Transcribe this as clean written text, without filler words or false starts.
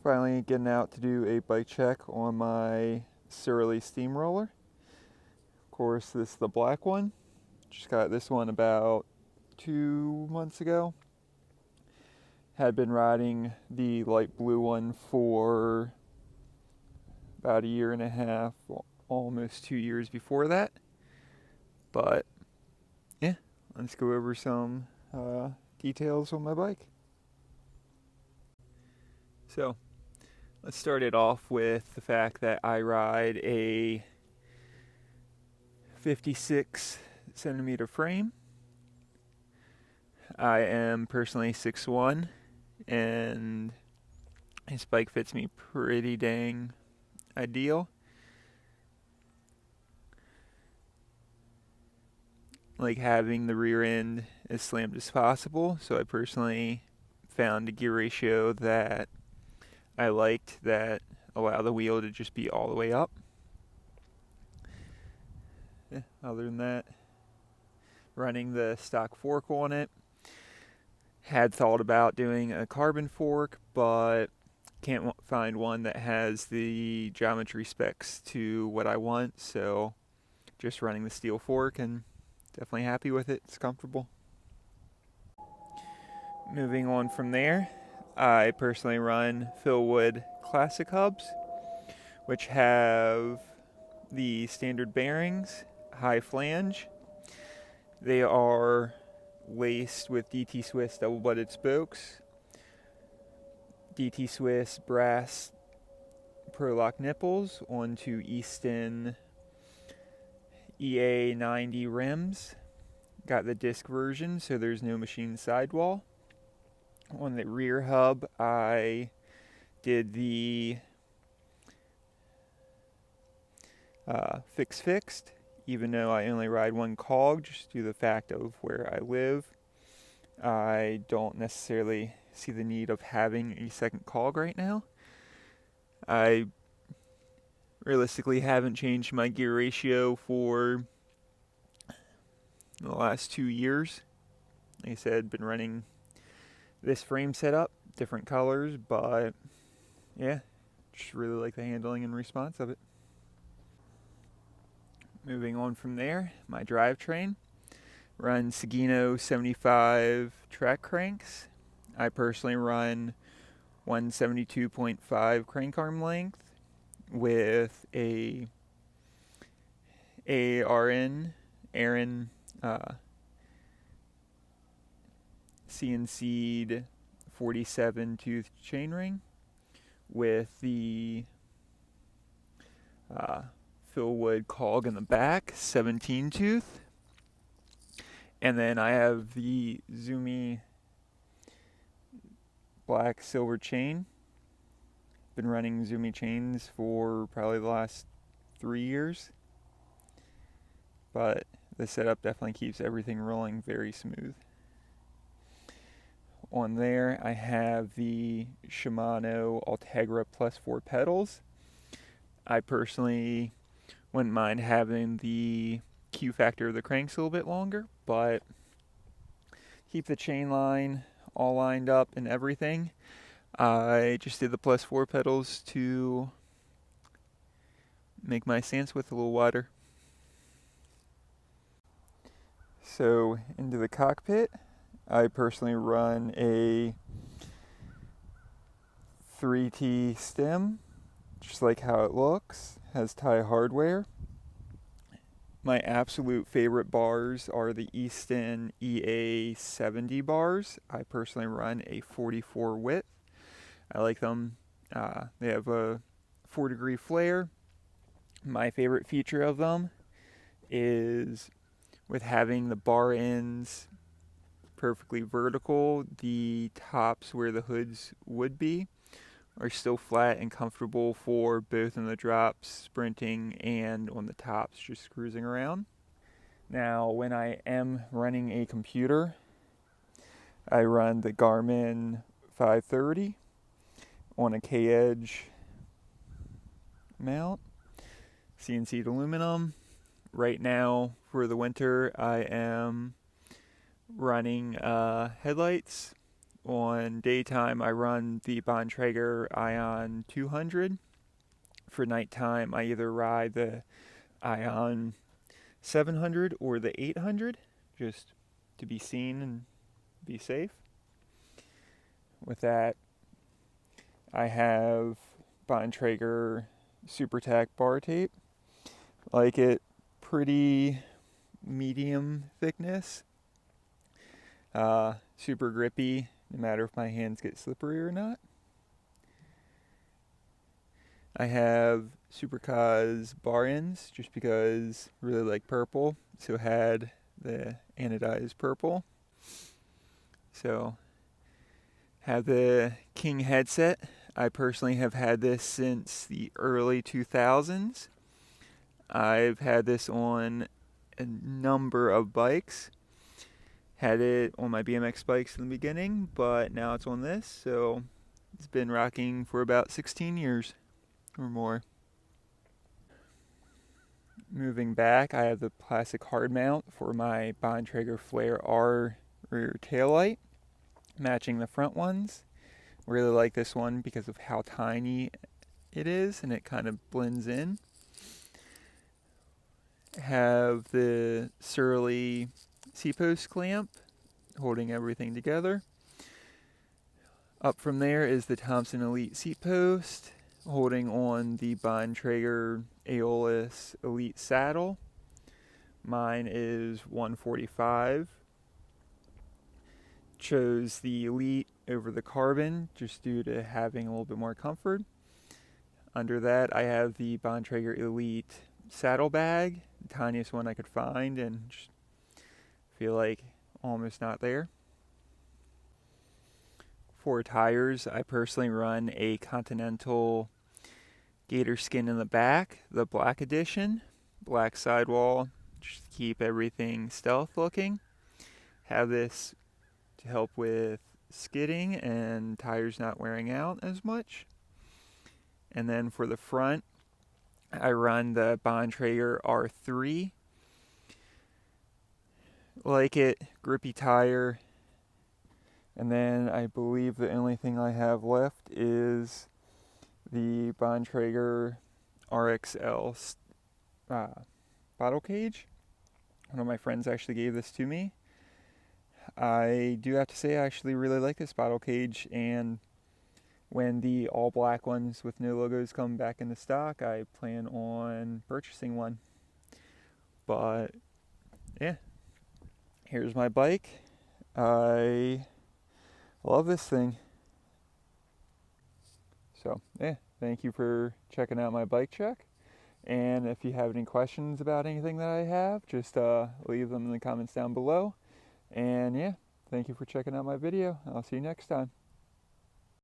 Finally getting out to do a bike check on my Surly Steamroller. Of course, this is the black one. Just got this one about 2 months ago. Had been riding the light blue one for about a year and a half, almost 2 years before that. But yeah, let's go over some details on my bike. So let's start it off with the fact that I ride a 56 centimeter frame. I am personally 6'1", and this bike fits me pretty dang ideal. Like having the rear end as slammed as possible, so I personally found a gear ratio that I liked that allowed the wheel to just be all the way up. Yeah, other than that, running the stock fork on it. Had thought about doing a carbon fork, but can't find one that has the geometry specs to what I want, so just running the steel fork, and definitely happy with it. It's comfortable. Moving on from there, I personally run Philwood Classic hubs, which have the standard bearings, high flange. They are laced with DT Swiss double-butted spokes, DT Swiss brass Prolock nipples onto Easton EA90 rims. Got the disc version, so there's no machine sidewall. On the rear hub, I did the fixed, even though I only ride one cog, just due to the fact of where I live. I don't necessarily see the need of having a second cog right now. I realistically haven't changed my gear ratio for the last 2 years. Like I said, been running this frame setup, different colors, but yeah, just really like the handling and response of it. Moving on from there, my drivetrain. Run Sugino 75 track cranks. I personally run 172.5 crank arm length with a AARN CNC'd 47 tooth chainring with the Philwood cog in the back, 17 tooth. And then I have the Izumi black silver chain. Been running Izumi chains for probably the last 3 years. But the setup definitely keeps everything rolling very smooth. On there I have the Shimano Ultegra plus 4 pedals. I personally wouldn't mind having the Q factor of the cranks a little bit longer, but keep the chain line all lined up and everything. I just did the plus 4 pedals to make my stance width a little wider. So into the cockpit, I personally run a 3T stem, just like how it looks. Has tie hardware. My absolute favorite bars are the Easton EA70 bars. I personally run a 44 width. I like them. They have a 4-degree flare. My favorite feature of them is with having the bar ends perfectly vertical, the tops where the hoods would be are still flat and comfortable for both in the drops, sprinting, and on the tops, just cruising around. Now, when I am running a computer, I run the Garmin 530 on a K-Edge mount, CNC'd aluminum. Right now, for the winter, I am running headlights On daytime, I run the Bontrager Ion 200. For nighttime, I either ride the Ion 700 or the 800, just to be seen and be safe. With that, I have Bontrager Supertack bar tape. Like it pretty medium thickness. Super grippy, no matter if my hands get slippery or not. I have suprcaz bar ends just because I really like purple, so had the anodized purple. So have the King headset. I personally have had this since the early 2000s. I've had this on a number of bikes. Had it on my BMX bikes in the beginning, but now it's on this, so it's been rocking for about 16 years or more. Moving back, I have the plastic hard mount for my Bontrager Flare R rear taillight, matching the front ones. Really like this one because of how tiny it is and it kind of blends in. Have the Surly Seatpost clamp holding everything together. Up from there is the Thomson Elite Seatpost holding on the Bontrager Aeolus Elite saddle. Mine is 145. Chose the Elite over the Carbon just due to having a little bit more comfort. Under that, I have the Bontrager Elite saddlebag, the tiniest one I could find, and just feel like almost not there. For tires, I personally run a Continental Gatorskin in the back, the black edition, black sidewall, just to keep everything stealth looking. Have this to help with skidding and tires not wearing out as much. And then for the front, I run the Bontrager R3. Like it, grippy tire. And then I believe the only thing I have left is the Bontrager RXL bottle cage. One of my friends actually gave this to me. I do have to say I actually really like this bottle cage, and when the all black ones with no logos come back into stock, I plan on purchasing one. But yeah, here's my bike. I love this thing. So yeah, thank you for checking out my bike check. And if you have any questions about anything that I have, just leave them in the comments down below. And yeah, thank you for checking out my video. I'll see you next time.